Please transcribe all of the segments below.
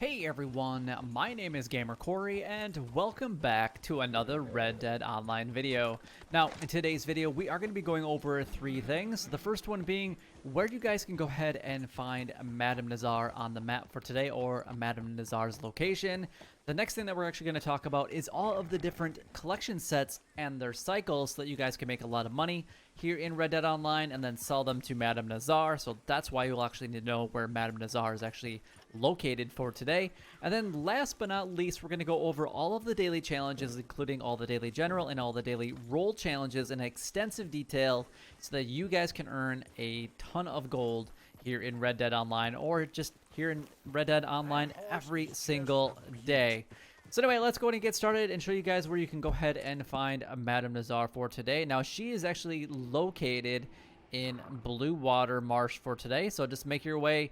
Hey everyone, my name is Gamer Corey and welcome back to another Red Dead Online video. Now, in today's video, we are going to be going over three things. The first one being where you guys can go ahead and find Madame Nazar on the map for today, or Madame Nazar's location. The next thing that we're actually going to talk about is all of the different collection sets and their cycles so that you guys can make a lot of money here in Red Dead Online and then sell them to Madame Nazar. So that's why you'll actually need to know where Madame Nazar is actually located for today. And then last but not least, we're going to go over all of the daily challenges, including all the daily general and all the daily role challenges in extensive detail so that you guys can earn a ton of gold here in Red Dead Online, or just here in Red Dead Online every single day. So anyway, let's go ahead and get started and show you guys where you can go ahead and find Madame Nazar for today. Now, she is actually located in Blue Water Marsh for today, so just make your way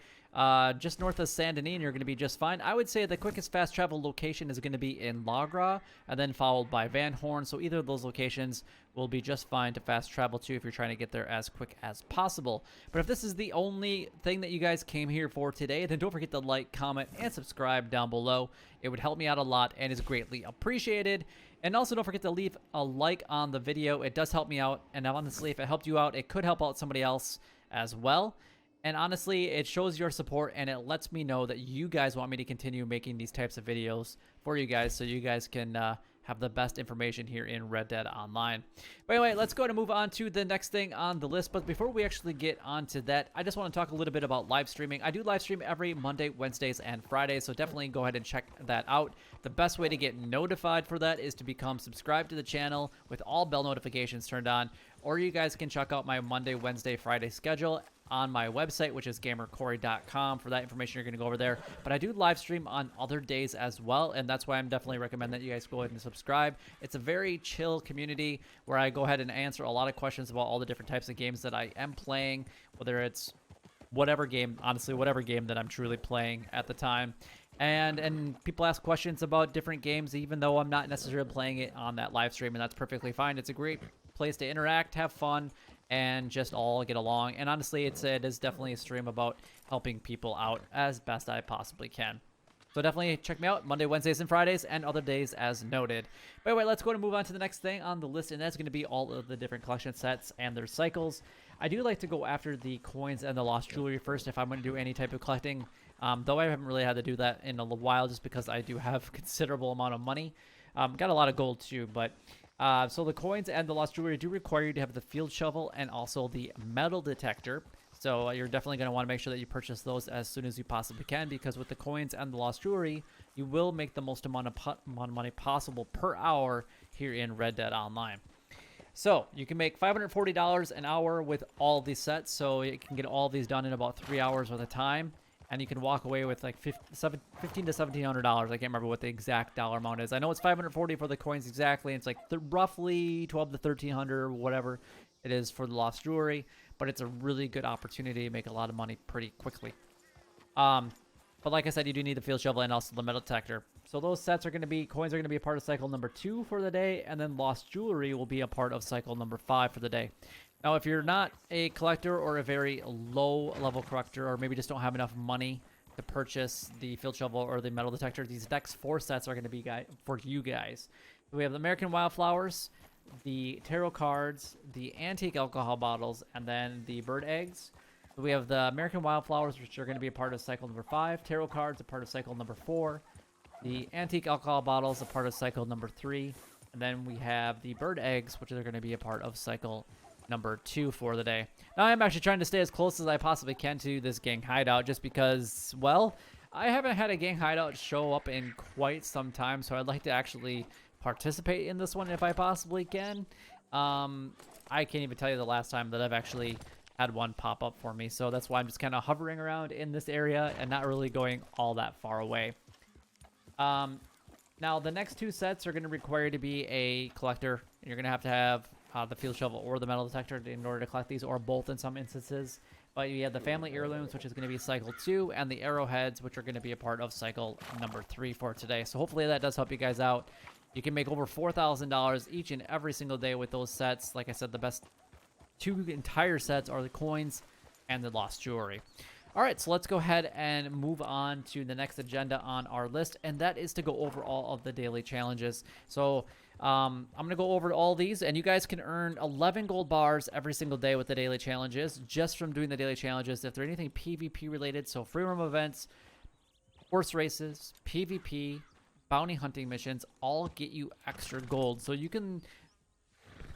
just north of Saint Denis and you're going to be just fine. I would say the quickest fast travel location is going to be in Lagra and then followed by Van Horn, so either of those locations will be just fine to fast travel to if you're trying to get there as quick as possible. But if this is the only thing that you guys came here for today, then don't forget to like, comment, and subscribe down below. It would help me out a lot and is greatly appreciated. And also don't forget to leave a like on the video. It does help me out, and honestly, if it helped you out, it could help out somebody else as well. And honestly, it shows your support and it lets me know that you guys want me to continue making these types of videos for you guys so you guys can have the best information here in Red Dead Online. But anyway, let's go ahead and move on to the next thing on the list. But before we actually get onto that, I just want to talk a little bit about live streaming. I do live stream every Monday, Wednesdays, and Fridays, so definitely go ahead and check that out. The best way to get notified for that is to become subscribed to the channel with all bell notifications turned on, or you guys can check out my Monday, Wednesday, Friday schedule on my website, which is gamercorey.com. For that information, you're going to go over there. But I do live stream on other days as well, and that's why I'm definitely recommend that you guys go ahead and subscribe. It's a very chill community where I go ahead and answer a lot of questions about all the different types of games that I am playing, whether it's whatever game, honestly, whatever game that I'm truly playing at the time. And people ask questions about different games, even though I'm not necessarily playing it on that live stream, and that's perfectly fine. It's a great place to interact, have fun, and just all get along. And honestly, it is definitely a stream about helping people out as best I possibly can. So definitely check me out Monday, Wednesdays, and Fridays, and other days as noted. But anyway, let's go ahead and move on to the next thing on the list, and that's going to be all of the different collection sets and their cycles. I do like to go after the coins and the lost jewelry first if I'm going to do any type of collecting, though I haven't really had to do that in a little while just because I do have a considerable amount of money. Got a lot of gold too, but so the coins and the lost jewelry do require you to have the field shovel and also the metal detector. So you're definitely going to want to make sure that you purchase those as soon as you possibly can, because with the coins and the lost jewelry, you will make the most amount of money possible per hour here in Red Dead Online. So you can make $540 an hour with all these sets, so you can get all these done in about 3 hours worth of time. And you can walk away with like $1,500 to $1,700. I can't remember what the exact dollar amount is. I know it's $540 for the coins exactly. It's like roughly $1,200 to $1,300, whatever it is for the lost jewelry. But it's a really good opportunity to make a lot of money pretty quickly. But like I said, you do need the field shovel and also the metal detector. So those sets are going to be, coins are going to be a part of cycle number 2 for the day. And then lost jewelry will be a part of cycle number 5 for the day. Now, if you're not a collector or a very low-level collector, or maybe just don't have enough money to purchase the field shovel or the metal detector, these next 4 sets are going to be for you guys. We have the American Wildflowers, the tarot cards, the antique alcohol bottles, and then the bird eggs. We have the American Wildflowers, which are going to be a part of cycle number 5. Tarot cards, a part of cycle number 4. The antique alcohol bottles, a part of cycle number 3. And then we have the bird eggs, which are going to be a part of cycle number 2 for the day. Now, I'm actually trying to stay as close as I possibly can to this gang hideout just because, well, I haven't had a gang hideout show up in quite some time, so I'd like to actually participate in this one if I possibly can. I can't even tell you the last time that I've actually had one pop up for me, so that's why I'm just kind of hovering around in this area and not really going all that far away. Now, the next 2 sets are going to require you to be a collector. You're going to have the field shovel or the metal detector in order to collect these, or both in some instances. But you have the family heirlooms, which is going to be cycle 2, and the arrowheads, which are going to be a part of cycle number 3 for today. So hopefully that does help you guys out. You can make over $4,000 each and every single day with those sets. Like I said, the best 2 entire sets are the coins and the lost jewelry. All right, so let's go ahead and move on to the next agenda on our list, and that is to go over all of the daily challenges. So I'm going to go over all these, and you guys can earn 11 gold bars every single day with the daily challenges just from doing the daily challenges. If they're anything PvP related, so free roam events, horse races, PvP, bounty hunting missions, all get you extra gold. So you can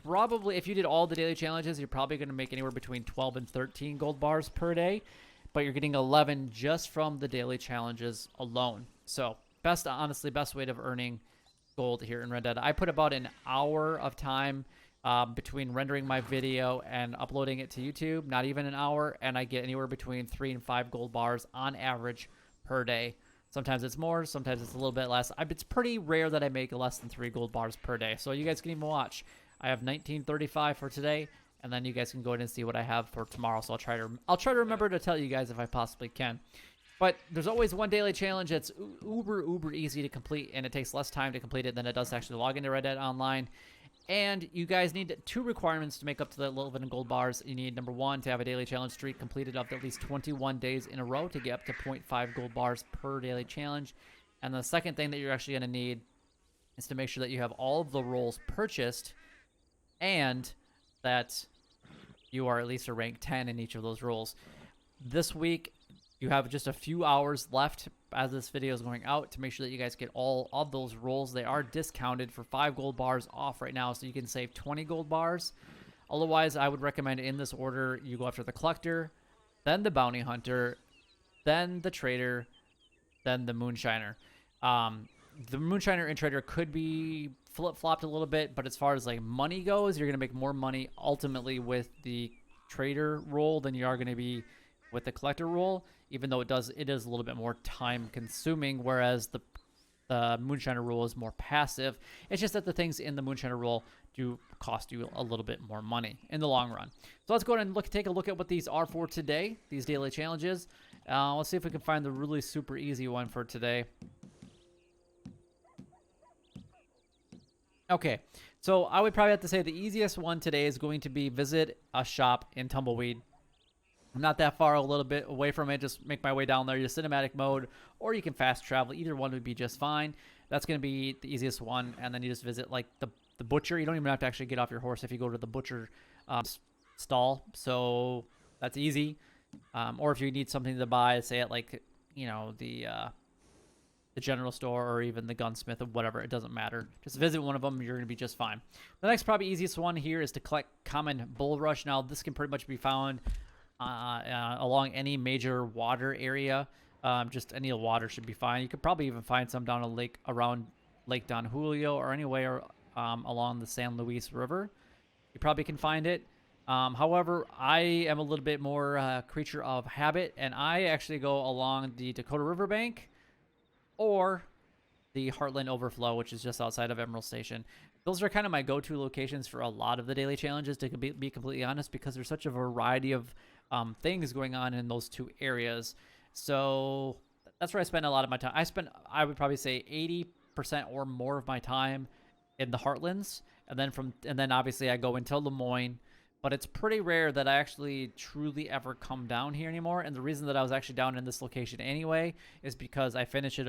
probably, if you did all the daily challenges, you're probably going to make anywhere between 12 and 13 gold bars per day. But you're getting 11 just from the daily challenges alone. So honestly, best way of earning gold here in Red Dead. I put about an hour of time between rendering my video and uploading it to YouTube, not even an hour, and I get anywhere between 3 and 5 gold bars on average per day. Sometimes it's more, sometimes it's a little bit less. It's pretty rare that I make less than 3 gold bars per day. So you guys can even watch. I have 1935 for today. And then you guys can go ahead and see what I have for tomorrow. So I'll try to remember to tell you guys if I possibly can. But there's always one daily challenge that's uber easy to complete, and it takes less time to complete it than it does to actually log into Red Dead Online. And you guys need 2 requirements to make up to that 11 gold bars. You need, number 1, to have a daily challenge streak completed of at least 21 days in a row to get up to 0.5 gold bars per daily challenge. And the second thing that you're actually going to need is to make sure that you have all of the roles purchased and that you are at least a rank 10 in each of those roles. This week, you have just a few hours left as this video is going out to make sure that you guys get all of those roles. They are discounted for 5 gold bars off right now, so you can save 20 gold bars. Otherwise, I would recommend in this order, you go after the Collector, then the Bounty Hunter, then the Trader, then the Moonshiner. The Moonshiner and Trader could be flip-flopped a little bit, but as far as like money goes, you're going to make more money ultimately with the Trader role than you are going to be with the Collector role, even though it is a little bit more time consuming, whereas the Moonshiner role is more passive. It's just that the things in the Moonshiner role do cost you a little bit more money in the long run. So let's go ahead and take a look at what these are for today, these daily challenges. Let's see if we can find the really super easy one for today. Okay, so I would probably have to say the easiest one today is going to be visit a shop in Tumbleweed. I'm not that far, a little bit away from it. Just make my way down there. Your cinematic mode, or you can fast travel. Either one would be just fine. That's going to be the easiest one. And then you just visit like the butcher. You don't even have to actually get off your horse if you go to the butcher stall. So that's easy. Or if you need something to buy, say at like, you know, the general store or even the gunsmith or whatever, it doesn't matter. Just visit one of them, you're going to be just fine. The next probably easiest one here is to collect common bulrush. Now this can pretty much be found along any major water area. Just any water should be fine. You could probably even find some down a lake around Lake Don Julio or anywhere along the San Luis River. You probably can find it. However, I am a little bit more creature of habit, and I actually go along the Dakota Riverbank or the Heartland Overflow, which is just outside of Emerald Station. Those are kind of my go-to locations for a lot of the daily challenges, to be completely honest, because there's such a variety of things going on in those 2 areas. So that's where I spend a lot of my time. I would probably say 80% or more of my time in the Heartlands, and then obviously I go into Lemoyne. But it's pretty rare that I actually truly ever come down here anymore. And the reason that I was actually down in this location anyway is because I finished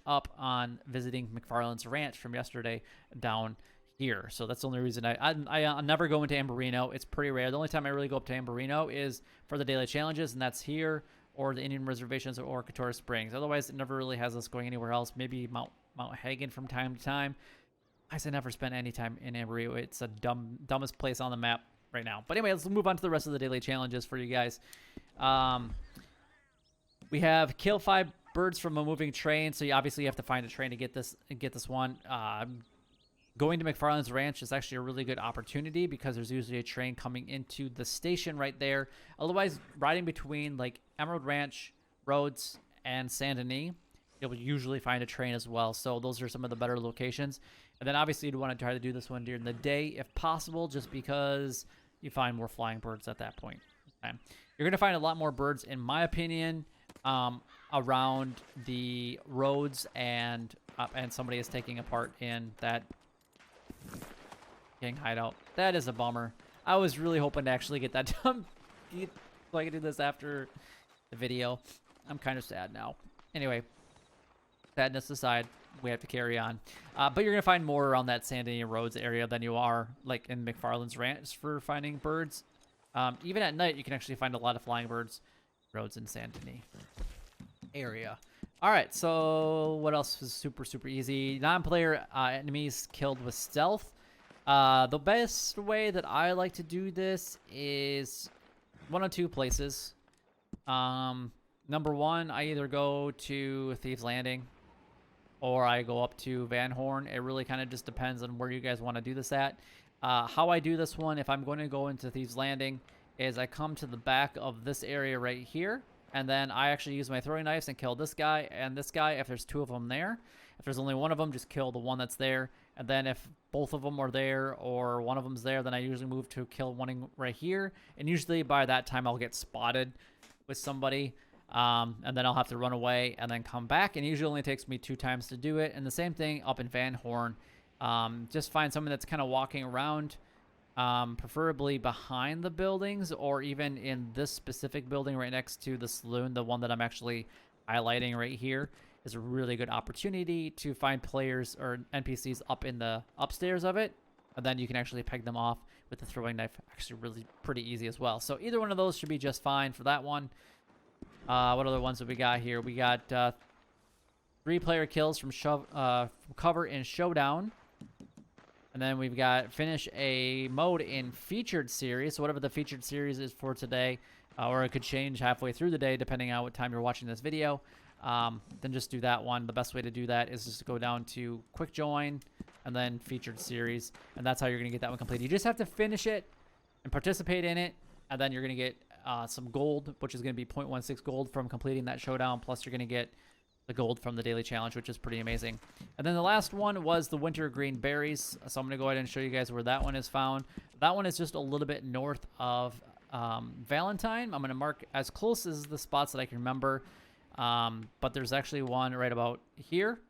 up on visiting McFarland's ranch from yesterday down here. So that's the only reason I never go into Amberino. It's pretty rare. The only time I really go up to Amberino is for the daily challenges, and that's here or the Indian reservations or Katora Springs. Otherwise, it never really has us going anywhere else. Maybe Mount Hagen from time to time. I never spent any time in Amberino. It's the dumbest place on the map right now. But anyway, let's move on to the rest of the daily challenges for you guys. We have kill 5 birds from a moving train. So you obviously have to find a train to get this one. Going to McFarland's ranch is actually a really good opportunity because there's usually a train coming into the station right there. Otherwise, riding between like Emerald Ranch, Rhodes, and Saint Denis, you'll usually find a train as well. So those are some of the better locations. And then obviously you'd want to try to do this one during the day if possible, just because you find more flying birds at that point. Okay. You're going to find a lot more birds, in my opinion, around the roads, and somebody is taking a part in that gang hideout. That is a bummer. I was really hoping to actually get that done so I can do this after the video. I'm kind of sad now. Anyway, sadness aside, we have to carry on. But you're going to find more around that Sandy Roads area than you are like in McFarland's Ranch for finding birds. Even at night, you can actually find a lot of flying birds. Roads in Santini area. All right, so what else is super, super easy? Non-player enemies killed with stealth. The best way that I like to do this is one of two places. Number one, I either go to Thieves Landing or I go up to Van Horn. It really kind of just depends on where you guys want to do this at. How I do this one, if I'm going to go into Thieves Landing, is I come to the back of this area right here, and then I actually use my throwing knives and kill this guy and this guy if there's two of them there. If there's only one of them, just kill the one that's there. And then if both of them are there or one of them's there, then I usually move to kill one right here. And usually by that time, I'll get spotted with somebody. And then I'll have to run away and then come back. And it usually only takes me 2 times to do it. And the same thing up in Van Horn. Just find someone that's kind of walking around, preferably behind the buildings or even in this specific building right next to the saloon. The one that I'm actually highlighting right here is a really good opportunity to find players or NPCs up in the upstairs of it. And then you can actually peg them off with the throwing knife. Actually really pretty easy as well. So either one of those should be just fine for that one. What other ones have we got here? We got 3 player kills from cover in Showdown. And then we've got finish a mode in Featured Series. So whatever the Featured Series is for today, or it could change halfway through the day depending on what time you're watching this video. Then just do that one. The best way to do that is just to go down to Quick Join and then Featured Series. And that's how you're going to get that one completed. You just have to finish it and participate in it. And then you're going to get some gold, which is going to be 0.16 gold from completing that showdown. Plus you're going to get the gold from the daily challenge, which is pretty amazing. And then the last one was the winter green berries. So I'm going to go ahead and show you guys where that one is found. That one is just a little bit north of Valentine. I'm going to mark as close as the spots that I can remember. But there's actually one right about here.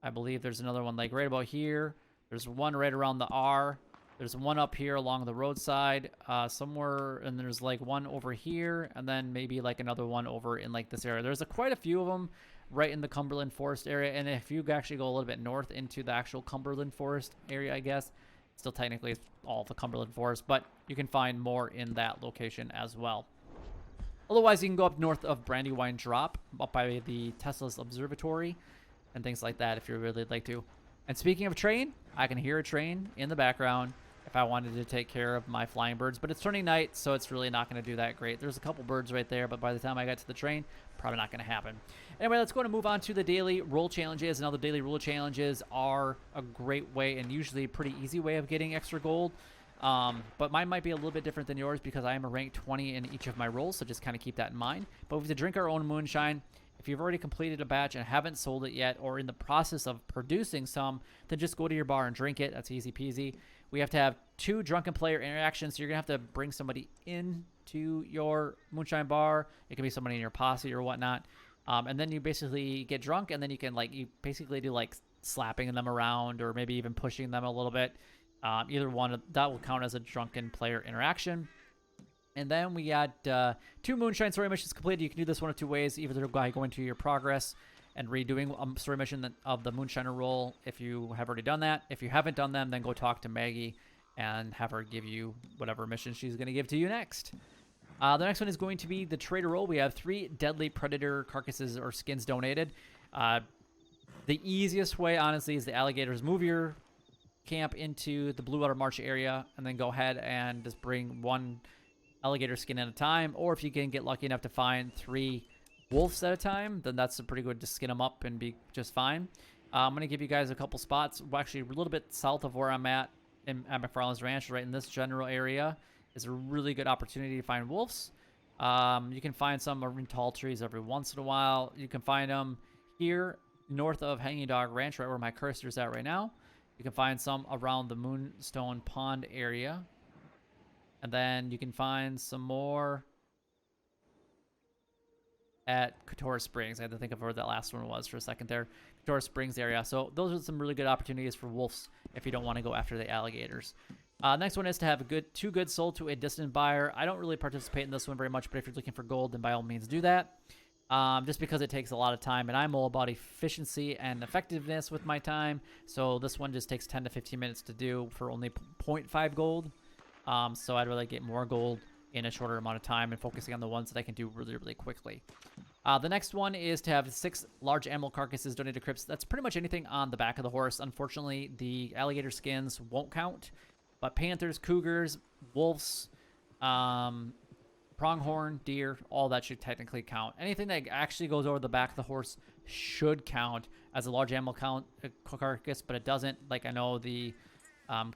I believe there's another one like right about here. There's one right around the R. There's one up here along the roadside somewhere, and there's like one over here, and then maybe like another one over in like this area. There's quite a few of them right in the Cumberland Forest area, and if you actually go a little bit north into the actual Cumberland Forest area, I guess, still technically it's all the Cumberland Forest, but you can find more in that location as well. Otherwise, you can go up north of Brandywine Drop, up by the Tesla's Observatory, and things like that if you really like to. And speaking of train, I can hear a train in the background if I wanted to take care of my flying birds, but it's turning night, so it's really not going to do that great. There's a couple birds right there, but by the time I get to the train, probably not going to happen. Anyway, let's go and move on to the daily role challenges. And all the daily role challenges are a great way and usually a pretty easy way of getting extra gold. But mine might be a little bit different than yours because I am a rank 20 in each of my roles, so just kind of keep that in mind. But we have to drink our own moonshine. If you've already completed a batch and haven't sold it yet or in the process of producing some, then just go to your bar and drink it. That's easy peasy. We have to have 2 drunken player interactions, so you're going to have to bring somebody into your moonshine bar. It can be somebody in your posse or whatnot. And then you basically get drunk, and then you can, you basically do, slapping them around or maybe even pushing them a little bit. Either one, that will count as a drunken player interaction. And then we got 2 moonshine story missions completed. You can do this one of 2 ways, either by going to your progress and redoing a story mission of the moonshiner role if you have already done that. If you haven't done them, then go talk to Maggie and have her give you whatever mission she's going to give to you next. The next one is going to be the trader role. We have 3 deadly predator carcasses or skins donated. The easiest way, honestly, is the alligators. Move your camp into the Blue Water Marsh area and then go ahead and just bring 1 alligator skin at a time. Or if you can get lucky enough to find 3 wolves at a time, then that's a pretty good to skin them up and be just fine. I'm going to give you guys a couple spots. Well, actually, a little bit south of where I'm at McFarland's Ranch, right in this general area, is a really good opportunity to find wolves. You can find some in tall trees every once in a while. You can find them here north of Hanging Dog Ranch, right where my cursor's at right now. You can find some around the Moonstone Pond area. And then you can find some more at Couture Springs. I had to think of where that last one was for a second there. Couture Springs area. So those are some really good opportunities for wolves if you don't want to go after the alligators. Next one is to have a two goods sold to a distant buyer. I don't really participate in this one very much, but if you're looking for gold, then by all means do that. Just because it takes a lot of time, and I'm all about efficiency and effectiveness with my time. So this one just takes 10 to 15 minutes to do for only 0.5 gold. So I'd rather get more gold in a shorter amount of time and focusing on the ones that I can do really, really quickly. The next one is to have 6 large animal carcasses donated to crypts. That's pretty much anything on the back of the horse. Unfortunately, the alligator skins won't count. But panthers, cougars, wolves, pronghorn, deer, all that should technically count. Anything that actually goes over the back of the horse should count as a large animal carcass, but it doesn't. Like I know the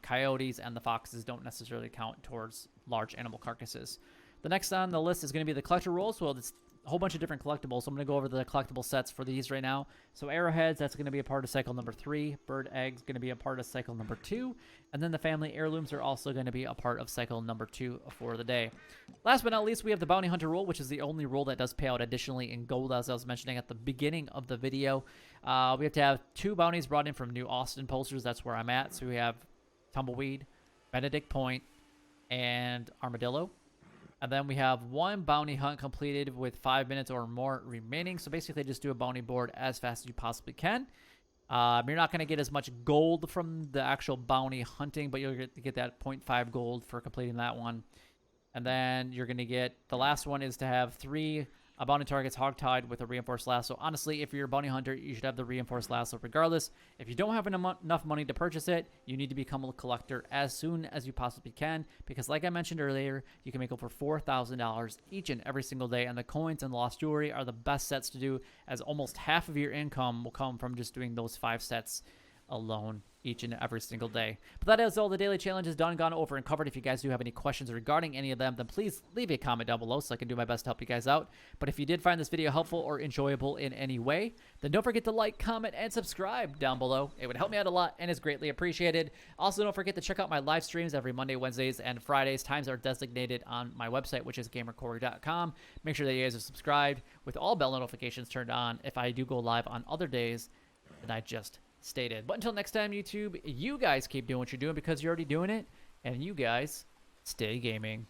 coyotes and the foxes don't necessarily count towards large animal carcasses. The next on the list is going to be the collector rolls. Well, it's a whole bunch of different collectibles. So I'm going to go over the collectible sets for these right now. So arrowheads, that's going to be a part of cycle number 3. Bird eggs, going to be a part of cycle number 2. And then the family heirlooms are also going to be a part of cycle number 2 for the day. Last but not least, we have the bounty hunter roll, which is the only roll that does pay out additionally in gold, as I was mentioning at the beginning of the video. We have to have 2 bounties brought in from New Austin posters. That's where I'm at. So we have Tumbleweed, Benedict Point, and Armadillo. And then we have 1 bounty hunt completed with 5 minutes or more remaining. So basically just do a bounty board as fast as you possibly can. You're not going to get as much gold from the actual bounty hunting, but you'll get that 0.5 gold for completing that one. And then you're going to get, the last one is to have 3 bounty targets hogtied with a reinforced lasso. Honestly, if you're a bounty hunter, you should have the reinforced lasso regardless. If you don't have enough money to purchase it, you need to become a collector as soon as you possibly can, because like I mentioned earlier, you can make over $4,000 each and every single day, and the coins and lost jewelry are the best sets to do, as almost half of your income will come from just doing those 5 sets alone each and every single day. But that is all the daily challenges done, gone over, and covered. If you guys do have any questions regarding any of them, then please leave a comment down below so I can do my best to help you guys out. But if you did find this video helpful or enjoyable in any way, then don't forget to like, comment, and subscribe down below. It would help me out a lot and is greatly appreciated. Also, don't forget to check out my live streams every Monday, Wednesdays, and Fridays. Times are designated on my website, which is gamercorey.com. Make sure that you guys are subscribed with all bell notifications turned on if I do go live on other days than I just stated. But until next time, YouTube, you guys keep doing what you're doing because you're already doing it, and you guys stay gaming.